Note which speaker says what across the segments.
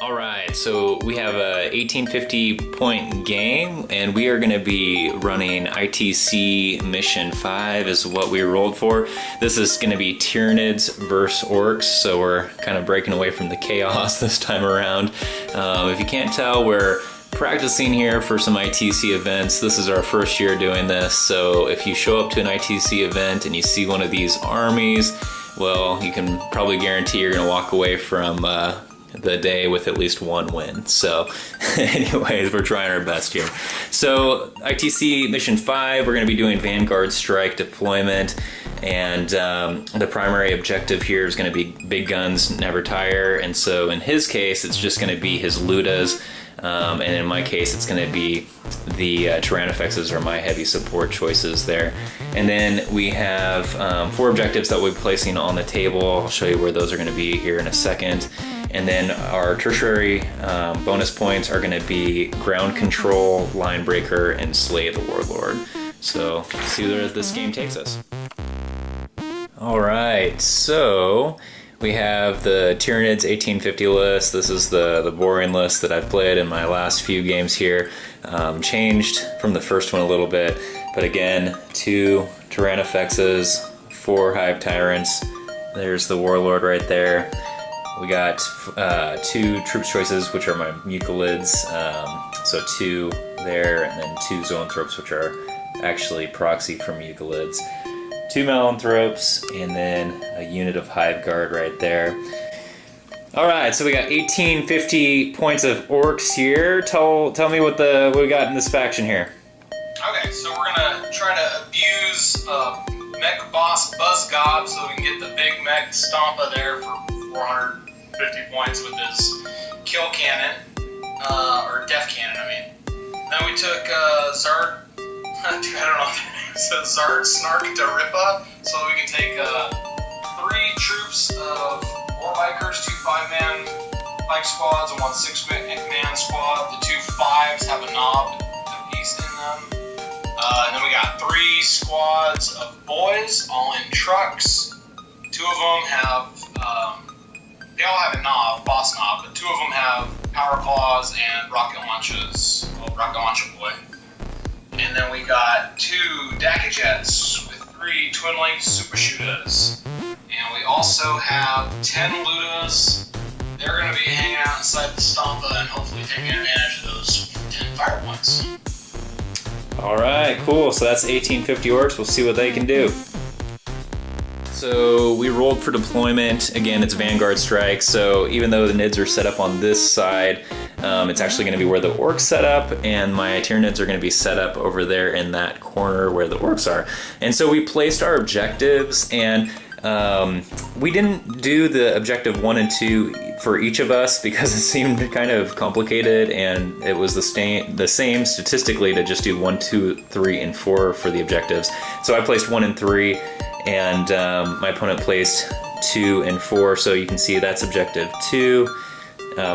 Speaker 1: Alright, so we have a 1850 point game, and we are going to be running ITC Mission 5 is what we rolled for. This is going to be Tyranids versus Orks, so we're kind of breaking away from the chaos this time around. If you can't tell, we're practicing here for some ITC events. This is our first year doing this, so if you show up to an ITC event and you see one of these armies, well, you can probably guarantee you're going to walk away from the day with at least one win. So anyways, we're trying our best here. So ITC Mission 5, we're going to be doing Vanguard Strike deployment, and the primary objective here is going to be big guns never tire, and so in his case it's just going to be his Ludas, and in my case it's going to be the Tyrannofexes are my heavy support choices there. And then we have 4 objectives that we'll be placing on the table. I'll show you where those are going to be here in a second. And then our tertiary bonus points are going to be ground control, line breaker, and slay the warlord. So let's see where this game takes us. Alright, so we have the Tyranids 1850 list. This is the boring list that I've played in my last few games here. Changed from the first one a little bit, but again, 2 Tyrannofexes, 4 Hive Tyrants. There's the warlord right there. We got 2 troops choices, which are my Mucolids, so 2 there, and then 2 Zoanthropes, which are actually proxy for Mucolids. 2 Malanthropes, and then a unit of Hive Guard right there. Alright, so we got 1850 points of Orks here. Tell me what we got in this faction here.
Speaker 2: Okay, so we're gonna try to abuse Mech Boss Buzz Gob so we can get the big Mech Stompa there for 450 points with his kill cannon, or death cannon, I mean. Then we took Zard, I don't know if it says Zard Snark Daripa, so we can take 3 troops of War Bikers, 2 5-man bike squads, and 1 6-man squad. The 2 5s have a knob piece in them. And then we got 3 squads of boys, all in trucks. 2 of them have they all have a knob, boss knob, but 2 of them have power claws and rocket launches. Well, rocket launcher boy. And then we got 2 Daka jets with 3 twin link super shooters. And we also have 10 Ludas. They're going to be hanging out inside the Stompa and hopefully taking advantage of those 10 fire points.
Speaker 1: Alright, cool. So that's 1850 Orks. We'll see what they can do. So we rolled for deployment. Again, it's Vanguard Strike, so even though the NIDs are set up on this side, it's actually going to be where the Orks set up, and my Tyranids are going to be set up over there in that corner where the Orks are. And so we placed our objectives, and we didn't do the objective 1 and 2 for each of us because it seemed kind of complicated, and it was the same statistically to just do 1, 2, 3, and 4 for the objectives. So I placed 1 and 3, and my opponent placed 2 and 4, so you can see that's objective 2.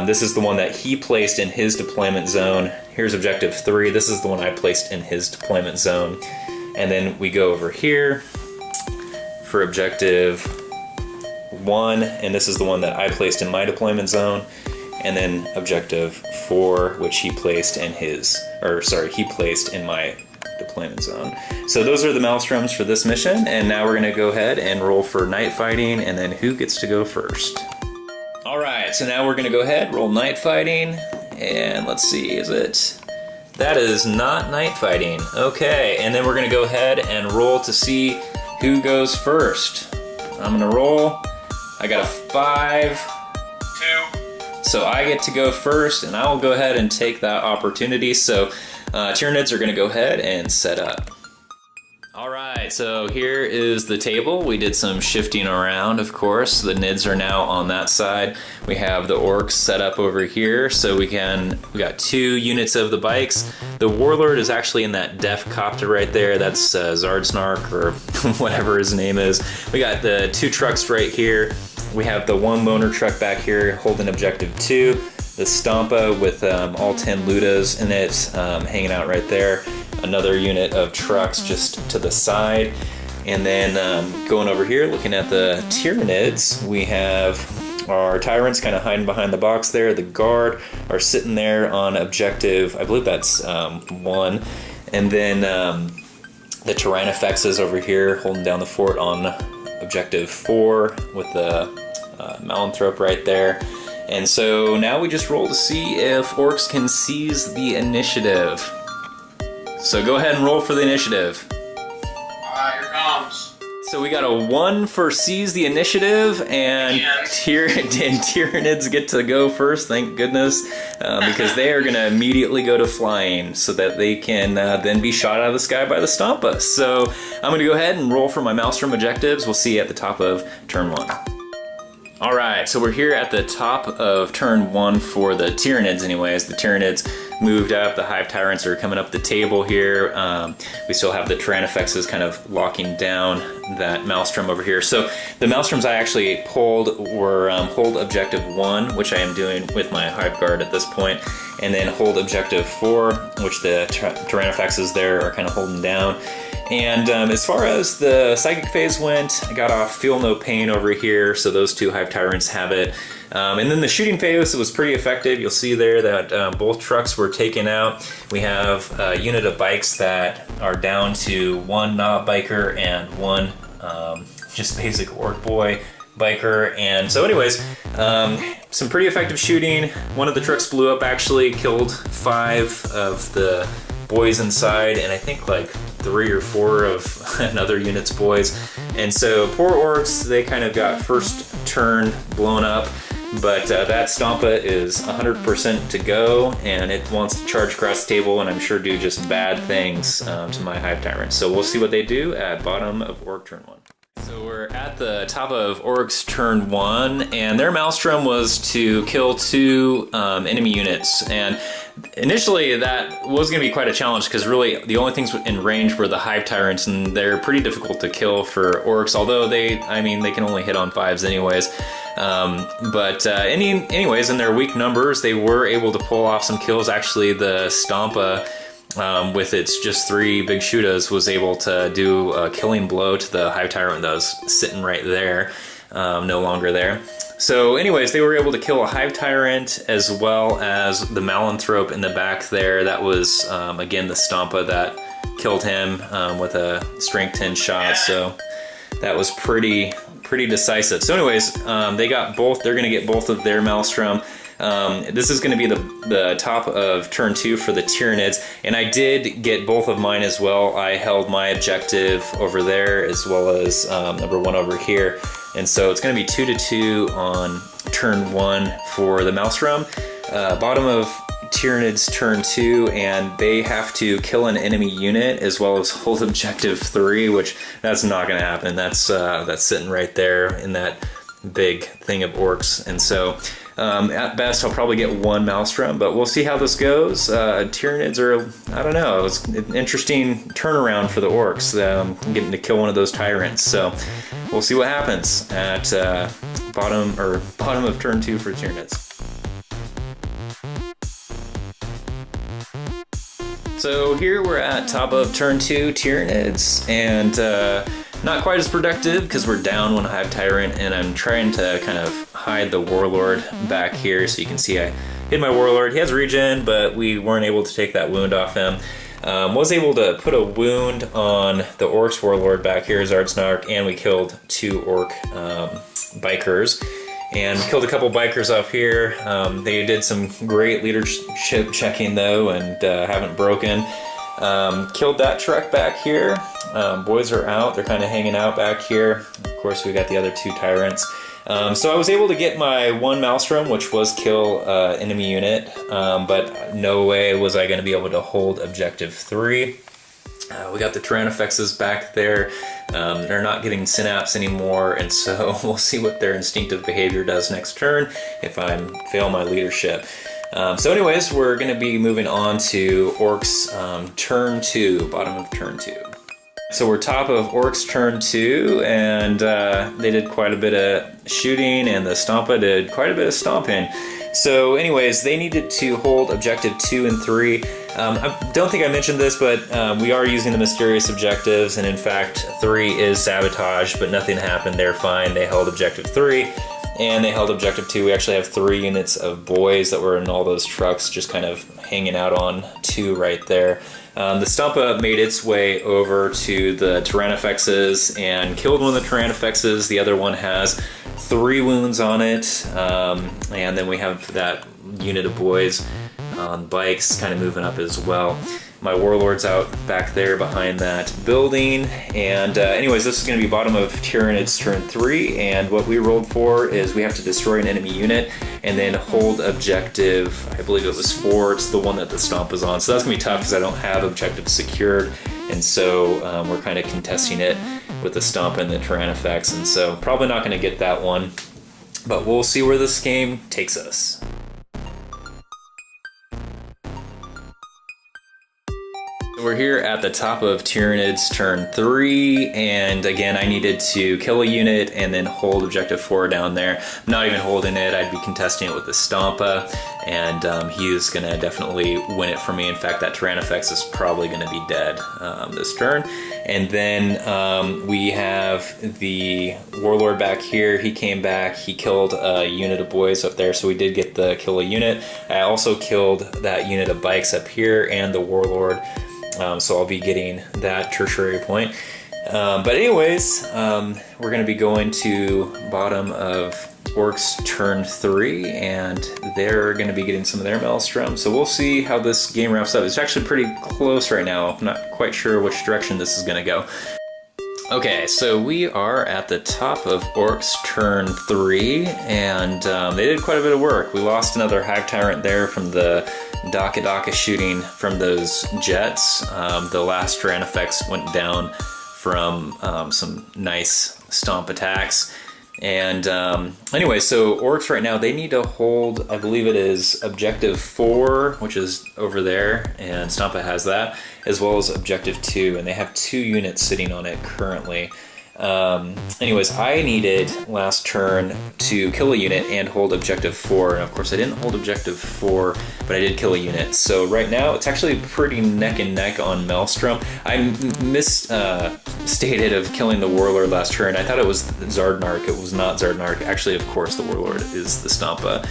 Speaker 1: This is the one that he placed in his deployment zone. Here's objective 3. This is the one I placed in his deployment zone. And then we go over here for objective 1, and this is the one that I placed in my deployment zone. And then objective 4, which he placed in he placed in my deployment zone. So those are the Maelstroms for this mission, and now we're gonna go ahead and roll for night fighting, and then who gets to go first. Alright, so now we're gonna go ahead, roll night fighting, and let's see, that is not night fighting. Okay, and then we're gonna go ahead and roll to see who goes first. I'm gonna roll. I got a 5.
Speaker 2: 2.
Speaker 1: So I get to go first, and I will go ahead and take that opportunity. So Tyranids are going to go ahead and set up. Alright, so here is the table. We did some shifting around, of course. The NIDs are now on that side. We have the Orks set up over here, so we got 2 units of the bikes. The Warlord is actually in that Def Copter right there. That's Zardsnark, or whatever his name is. We got the 2 trucks right here. We have the 1 loaner truck back here holding objective 2. The Stompa with all 10 Ludas in it, hanging out right there. Another unit of trucks just to the side. And then going over here, looking at the Tyranids, we have our tyrants kind of hiding behind the box there. The guard are sitting there on objective, I believe that's 1. And then the Tyrannifexes over here holding down the fort on objective 4 with the Malanthrope right there. And so now we just roll to see if Orks can seize the initiative. So go ahead and roll for the initiative.
Speaker 2: Here comes.
Speaker 1: So we got a 1 for seize the initiative, and Tyranids get to go first, thank goodness, because they are going to immediately go to flying so that they can then be shot out of the sky by the Stompa. So I'm going to go ahead and roll for my Maelstrom objectives. We'll see you at the top of turn 1. All right, so we're here at the top of turn 1 for the Tyranids anyways. The Tyranids moved up, the Hive Tyrants are coming up the table here. We still have the Tyrannifexes kind of locking down that Maelstrom over here. So the Maelstroms I actually pulled were hold objective 1, which I am doing with my Hive Guard at this point, and then hold objective 4, which the Tyrannifexes there are kind of holding down. And as far as the Psychic phase went, I got off Feel No Pain over here, so those 2 Hive Tyrants have it. And then the shooting phase was pretty effective. You'll see there that both trucks were taken out. We have a unit of bikes that are down to 1 Knob Biker and 1 just basic Orc Boy biker. And so anyways, some pretty effective shooting. One of the trucks blew up actually, killed 5 of the boys inside, and I think like 3 or 4 of another unit's boys. And so poor Orks, they kind of got first turn blown up, but that Stompa is 100% to go, and it wants to charge across the table and I'm sure do just bad things to my Hive Tyrants. So we'll see what they do at bottom of Orc turn 1. So we're at the top of Orcs turn 1, and their Maelstrom was to kill 2 enemy units. And initially that was going to be quite a challenge because really the only things in range were the Hive Tyrants, and they're pretty difficult to kill for Orcs, although they can only hit on 5s anyways. Anyways, in their weak numbers, they were able to pull off some kills. Actually, the Stompa, with its just 3 big shootas, was able to do a killing blow to the Hive Tyrant that was sitting right there, no longer there. So anyways, they were able to kill a Hive Tyrant as well as the Malanthrope in the back there. That was, again, the Stompa that killed him with a strength 10 shot, so that was pretty decisive. So anyways, they got both. They're going to get both of their Maelstrom. This is going to be the top of turn 2 for the Tyranids, and I did get both of mine as well. I held my objective over there as well as number 1 over here, and so it's going to be 2-2 on turn 1 for the Maelstrom. Bottom of Tyranids turn 2, and they have to kill an enemy unit as well as hold objective 3, which that's not going to happen. That's sitting right there in that big thing of Orcs, and so at best I'll probably get 1 Maelstrom, but we'll see how this goes. Tyranids are, I don't know, it was an interesting turnaround for the Orcs, getting to kill one of those tyrants, so we'll see what happens at bottom of turn 2 for Tyranids. So here we're at top of turn 2 Tyranids, and not quite as productive because we're down 1 Hive Tyrant, and I'm trying to kind of hide the Warlord back here, so you can see I hid my Warlord. He has regen, but we weren't able to take that wound off him. Was able to put a wound on the Orcs Warlord back here, Zardsnark, and we killed 2 Orc bikers. And killed a couple bikers off here. They did some great leadership checking though, and haven't broken. Killed that truck back here. Boys are out, they're kind of hanging out back here. Of course, we got the other 2 tyrants. So I was able to get my 1 Maelstrom, which was kill enemy unit, but no way was I going to be able to hold objective 3. We got the Tyrannifexes back there. They're not getting synapse anymore, and so we'll see what their instinctive behavior does next turn if I fail my leadership. So anyways, we're going to be moving on to Orcs turn 2, bottom of turn 2. So we're top of Orcs turn 2, and they did quite a bit of shooting, and the Stompa did quite a bit of stomping. So anyways, they needed to hold objective 2 and 3. I don't think I mentioned this, but we are using the mysterious objectives, and in fact 3 is sabotage, but nothing happened. They're fine. They held objective 3, and they held objective 2. We actually have 3 units of boys that were in all those trucks, just kind of hanging out on 2 right there. The Stompa made its way over to the Tyrannifexes and killed one of the Tyrannifexes. The other one has 3 wounds on it, and then we have that unit of boys on bikes kind of moving up as well. My Warlord's out back there behind that building. And anyways, this is going to be bottom of Tyranids turn 3, and what we rolled for is we have to destroy an enemy unit and then hold objective, I believe it was 4, it's the one that the Stomp is on. So that's going to be tough because I don't have objective secured, and so we're kind of contesting it with the Stomp and the Tyrannifex, and so probably not going to get that one, but we'll see where this game takes us. We're here at the top of Tyranids turn 3, and again I needed to kill a unit and then hold objective 4 down there. I'm not even holding it, I'd be contesting it with the Stompa, and he is going to definitely win it for me. In fact, that Tyrannifex is probably going to be dead this turn. And then we have the Warlord back here. He came back, he killed a unit of boys up there, so we did get the kill a unit. I also killed that unit of bikes up here and the Warlord. So I'll be getting that tertiary point. But anyways, we're going to be going to bottom of Orks turn 3, and they're going to be getting some of their Maelstrom. So we'll see how this game wraps up. It's actually pretty close right now. I'm not quite sure which direction this is going to go. Okay, so we are at the top of Orks turn 3, and they did quite a bit of work. We lost another Hive Tyrant there from the Daka shooting from those jets. The last Tyrannifex went down from some nice Stomp attacks. And anyway, so Orks right now, they need to hold, I believe it is objective 4, which is over there, and Stompa has that, as well as objective 2, and they have 2 units sitting on it currently. Anyways, I needed last turn to kill a unit and hold objective 4, and of course I didn't hold objective 4, but I did kill a unit. So right now it's actually pretty neck and neck on Maelstrom. I misstated of killing the Warlord last turn. I thought it was Zardnark. It was not Zardnark. Actually, of course, the Warlord is the Stompa,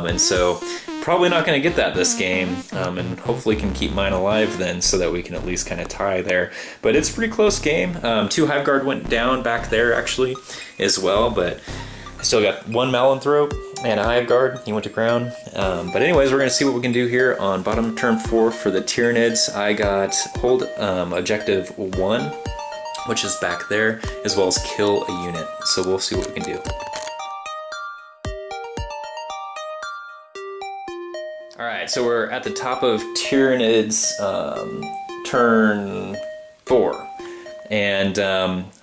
Speaker 1: and so probably not going to get that this game, and hopefully can keep mine alive then, so that we can at least kind of tie there. But it's a pretty close game. 2 Hive Guard went down back there actually as well, but I still got 1 Malanthrope and a Hive Guard. He went to ground. But anyways, we're going to see what we can do here on bottom turn 4 for the Tyranids. I got hold objective 1, which is back there, as well as kill a unit. So we'll see what we can do. Alright, so we're at the top of Tyranids turn 4. And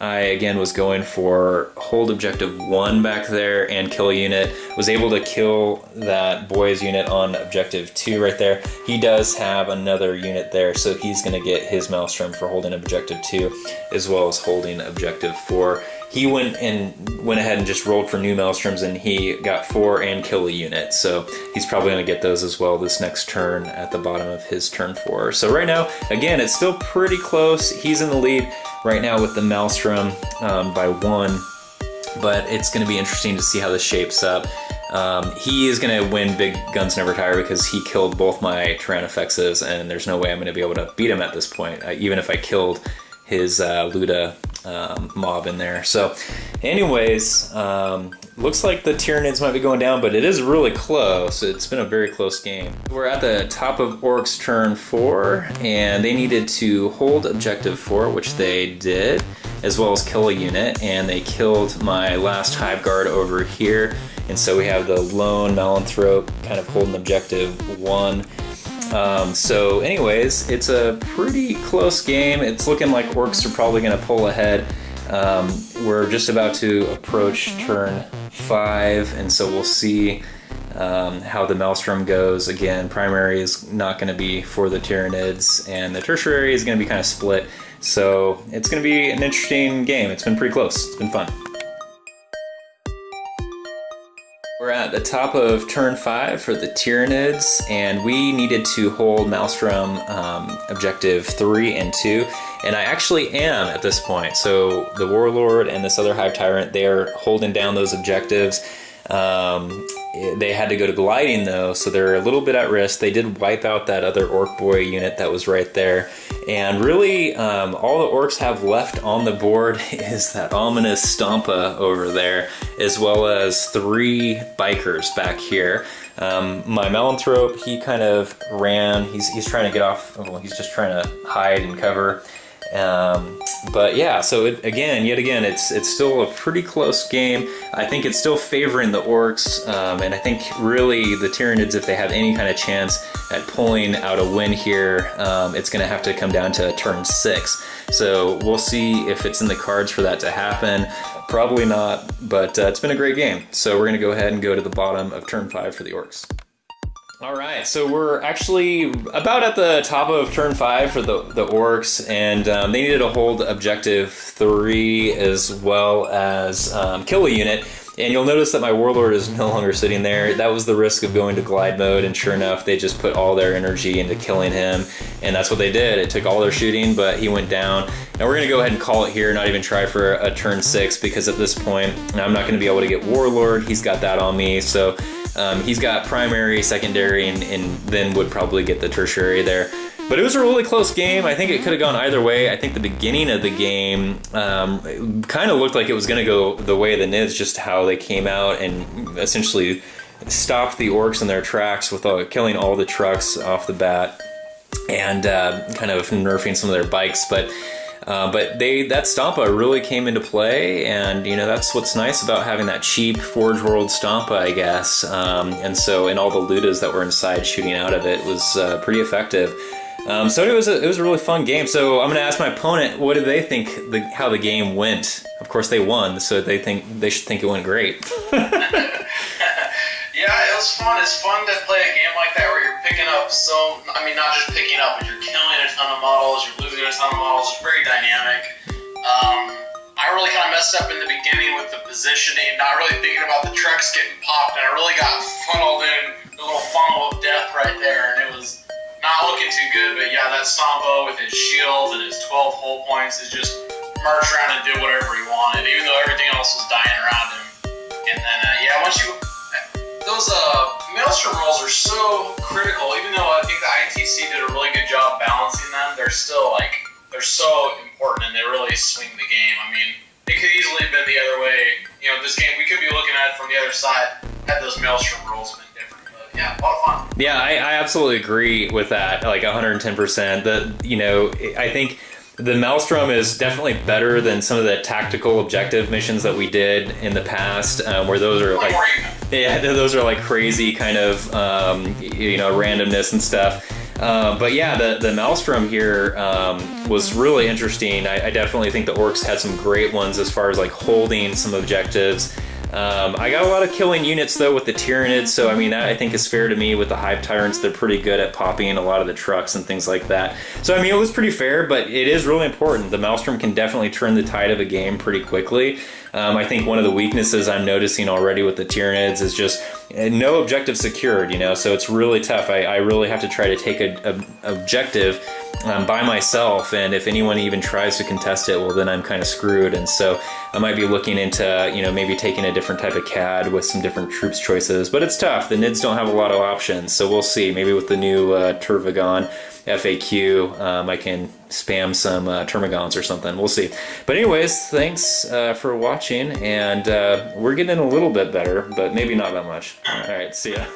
Speaker 1: I again was going for hold objective 1 back there and kill a unit. Was able to kill that boys unit on objective 2 right there. He does have another unit there, so he's going to get his Maelstrom for holding objective 2, as well as holding objective 4. He went ahead and just rolled for new Maelstroms, and he got 4 and kill a unit. So he's probably going to get those as well this next turn at the bottom of his turn 4. So right now, again, it's still pretty close. He's in the lead right now with the Maelstrom by 1, but it's going to be interesting to see how this shapes up. He is going to win Big Guns Never Tire because he killed both my Tyrannifexes, and there's no way I'm going to be able to beat him at this point, even if I killed his Luda mob in there. So anyways, looks like the Tyranids might be going down, but it is really close. It's been a very close game. We're at the top of Orks turn 4, and they needed to hold objective 4, which they did, as well as kill a unit, and they killed my last Hive Guard over here, and so we have the lone Malanthrope kind of holding objective 1. So anyways, it's a pretty close game. It's looking like Orks are probably going to pull ahead. We're just about to approach turn 5, and so we'll see how the Maelstrom goes. Again, primary is not going to be for the Tyranids, and the tertiary is going to be kind of split. So it's going to be an interesting game. It's been pretty close. It's been fun. We're at the top of turn 5 for the Tyranids, and we needed to hold Maelstrom objective 3 and 2, and I actually am at this point. So the Warlord and this other Hive Tyrant, they're holding down those objectives. They had to go to gliding though, so they're a little bit at risk. They did wipe out that other Ork Boy unit that was right there. And really, all the Orks have left on the board is that ominous Stompa over there, as well as 3 bikers back here. My Melanthrope, he kind of ran. He's trying to get off. Well, he's just trying to hide and cover. But yeah, so yet again, it's still a pretty close game. I think it's still favoring the Orks, and I think really the Tyranids, if they have any kind of chance at pulling out a win here, it's going to have to come down to turn 6. So we'll see if it's in the cards for that to happen. Probably not, but it's been a great game. So we're going to go ahead and go to the bottom of turn 5 for the Orks. All right, so we're actually about at the top of turn 5 for the Orks, and they needed to hold objective 3 as well as kill a unit. And you'll notice that my Warlord is no longer sitting there. That was the risk of going to glide mode, and sure enough, they just put all their energy into killing him, and that's what they did. It took all their shooting, but he went down. Now we're gonna go ahead and call it here, not even try for a turn 6, because at this point, I'm not gonna be able to get Warlord. He's got that on me, so he's got primary, secondary, and then would probably get the tertiary there. But it was a really close game. I think it could have gone either way. I think the beginning of the game kind of looked like it was going to go the way of the Nids, just how they came out and essentially stopped the Orks in their tracks with killing all the trucks off the bat and kind of nerfing some of their bikes. But that Stompa really came into play, and you know that's what's nice about having that cheap Forge World Stompa, I guess. And all the Ludas that were inside shooting out of it was pretty effective. So it was a really fun game. So I'm going to ask my opponent, what do they think how the game went? Of course they won, so they should think it went great.
Speaker 2: Yeah, it was fun. It's fun to play a game like that where you're picking up not just picking up, but you're killing a ton of models, you're losing a ton of models. It's very dynamic. I really kind of messed up in the beginning with the positioning, not really thinking about the trucks getting popped, and I really got funneled in the little funnel of death right there, and it was not looking too good. But yeah, that Stompa with his shields and his 12 hull points is just march around and do whatever he wanted, even though everything else was dying around him. And then those Maelstrom rolls are so critical. Even though I think the ITC did a really good job balancing them, they're still they're so important, and they really swing the game. I mean, it could easily have been the other way. You know, this game we could be looking at it from the other side had those Maelstrom rolls been different. But yeah, a lot of fun.
Speaker 1: Yeah, I absolutely agree with that, like 110%. I think the Maelstrom is definitely better than some of the tactical objective missions that we did in the past, where those are those are like crazy kind of randomness and stuff. But yeah, the Maelstrom here was really interesting. I definitely think the Orks had some great ones as far as like holding some objectives. I got a lot of killing units though with the Tyranids, so I mean that I think is fair to me. With the Hive Tyrants, they're pretty good at popping a lot of the trucks and things like that. So I mean it was pretty fair, but it is really important. The Maelstrom can definitely turn the tide of a game pretty quickly. I think one of the weaknesses I'm noticing already with the Tyranids is just no objective secured, so it's really tough. I really have to try to take an objective by myself, and if anyone even tries to contest it, well then I'm kind of screwed. And so I might be looking into maybe taking a different type of CAD with some different troops choices, but it's tough. The Nids don't have a lot of options, so we'll see. Maybe with the new Tervagon FAQ, I can spam some Termagons or something. We'll see. But anyways, thanks for watching, and we're getting a little bit better, but maybe not that much. All right, see ya.